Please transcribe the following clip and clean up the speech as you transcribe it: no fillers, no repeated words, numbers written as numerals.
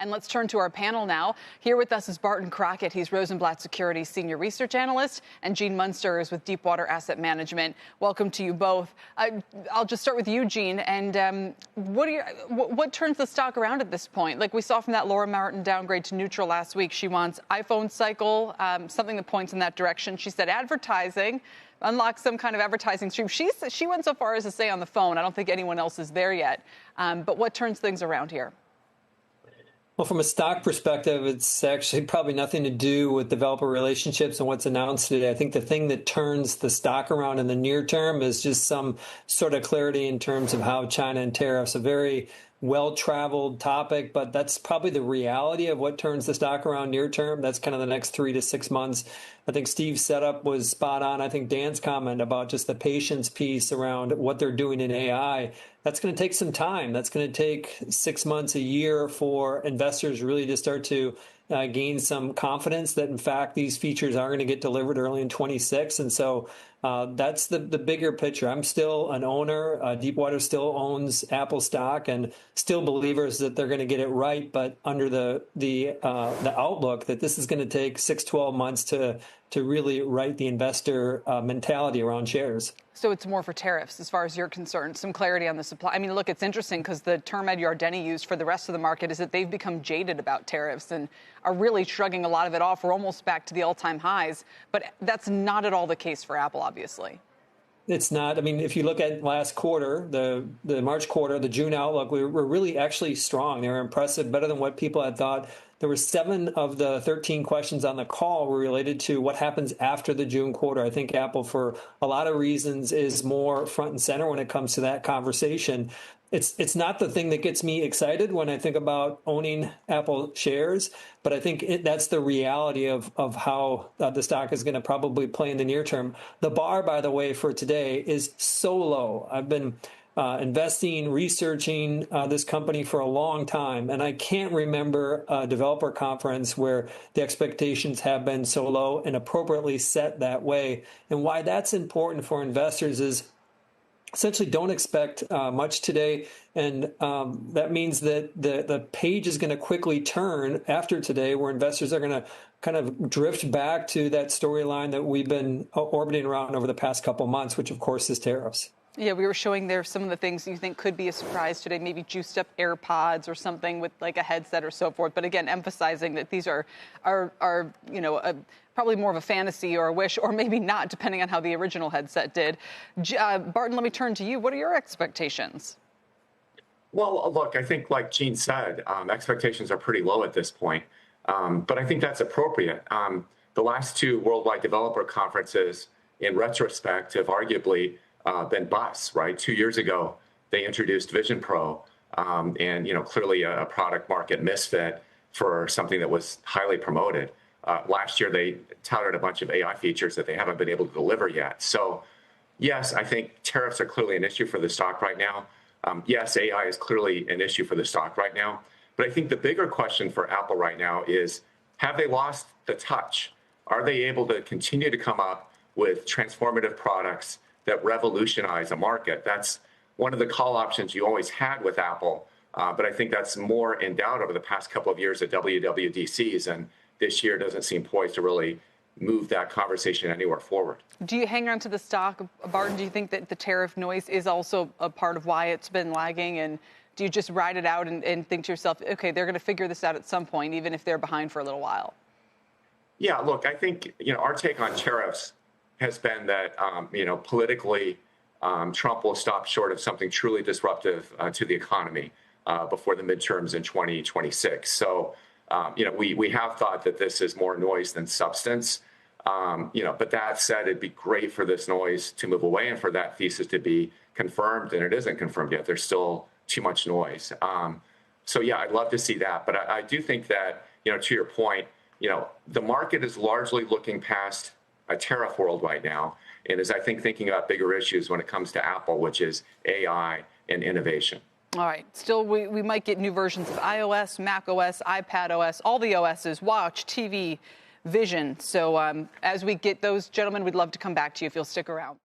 And let's turn to our panel now. Here with us is Barton Crockett. He's Rosenblatt Securities Senior Research Analyst, and Gene Munster is with Deepwater Asset Management. Welcome to you both. I'll just start with you, Gene. And what turns the stock around at this point? Like we saw from that Laura Martin downgrade to neutral last week, she wants iPhone cycle, something that points in that direction. She said advertising. Unlock some kind of advertising stream. She went so far as to say on the phone. I don't think anyone else is there yet. But what turns things around here? Well, from a stock perspective, it's actually probably nothing to do with developer relationships and what's announced today. I think the thing that turns the stock around in the near term is just some sort of clarity in terms of how China and tariffs, a very well-traveled topic, but that's probably the reality of what turns the stock around near term. That's kind of the next 3 to 6 months. I think Steve's setup was spot on. I think Dan's comment about just the patience piece around what they're doing in AI, that's going to take some time. That's going to take 6 months, a year for investors really to start to gain some confidence that, in fact, these features are going to get delivered early in 26. And so that's the bigger picture. I'm still an owner. Deepwater still owns Apple stock and still believers that they're going to get it right. But under the outlook that this is going to take 6-12 months to really right the investor mentality around shares. So it's more for tariffs as far as you're concerned, some clarity on the supply. I mean, look, it's interesting because the term Ed Yardeni used for the rest of the market is that they've become jaded about tariffs and are really shrugging a lot of it off. We're almost back to the all-time highs. But that's not at all the case for Apple, obviously. It's not. I mean, if you look at last quarter, the March quarter, the June outlook, we were really actually strong. They were impressive, better than what people had thought. There were 7 of the 13 questions on the call were related to what happens after the June quarter. I think Apple, for a lot of reasons, is more front and center when it comes to that conversation. It's not the thing that gets me excited when I think about owning Apple shares, but I think that's the reality of how the stock is going to probably play in the near term. The bar, by the way, for today is so low. I've been investing, researching this company for a long time, and I can't remember a developer conference where the expectations have been so low and appropriately set that way. And why that's important for investors is essentially don't expect much today, and that means that the page is going to quickly turn after today, where investors are going to kind of drift back to that storyline that we've been orbiting around over the past couple months, which of course is tariffs. Yeah, we were showing there some of the things you think could be a surprise today, maybe juiced up AirPods or something with like a headset or so forth. But again, emphasizing that these are probably more of a fantasy or a wish, or maybe not, depending on how the original headset did. Barton, let me turn to you. What are your expectations? Well, look, I think like Gene said, expectations are pretty low at this point. But I think that's appropriate. The last 2 worldwide developer conferences, in retrospect, have arguably been busts, right? 2 years ago, they introduced Vision Pro, and clearly a product market misfit for something that was highly promoted. Last year, they touted a bunch of AI features that they haven't been able to deliver yet. So, yes, I think tariffs are clearly an issue for the stock right now. Yes, AI is clearly an issue for the stock right now. But I think the bigger question for Apple right now is, have they lost the touch? Are they able to continue to come up with transformative products that revolutionize a market? That's one of the call options you always had with Apple. But I think that's more in doubt over the past couple of years at WWDCs. And this year doesn't seem poised to really move that conversation anywhere forward. Do you hang on to the stock, Barton? Do you think that the tariff noise is also a part of why it's been lagging? And do you just ride it out and think to yourself, okay, they're going to figure this out at some point, even if they're behind for a little while? Yeah, look, I think, our take on tariffs has been that, politically, Trump will stop short of something truly disruptive to the economy before the midterms in 2026. So, we have thought that this is more noise than substance. But that said, it'd be great for this noise to move away and for that thesis to be confirmed, and it isn't confirmed yet. There's still too much noise. So, yeah, I'd love to see that. But I do think that, to your point, the market is largely looking past a tariff world right now, and is, I think, thinking about bigger issues when it comes to Apple, which is AI and innovation. All right. Still, we might get new versions of iOS, macOS, iPadOS, all the OSs, Watch, TV, Vision. So as we get those, gentlemen, we'd love to come back to you if you'll stick around.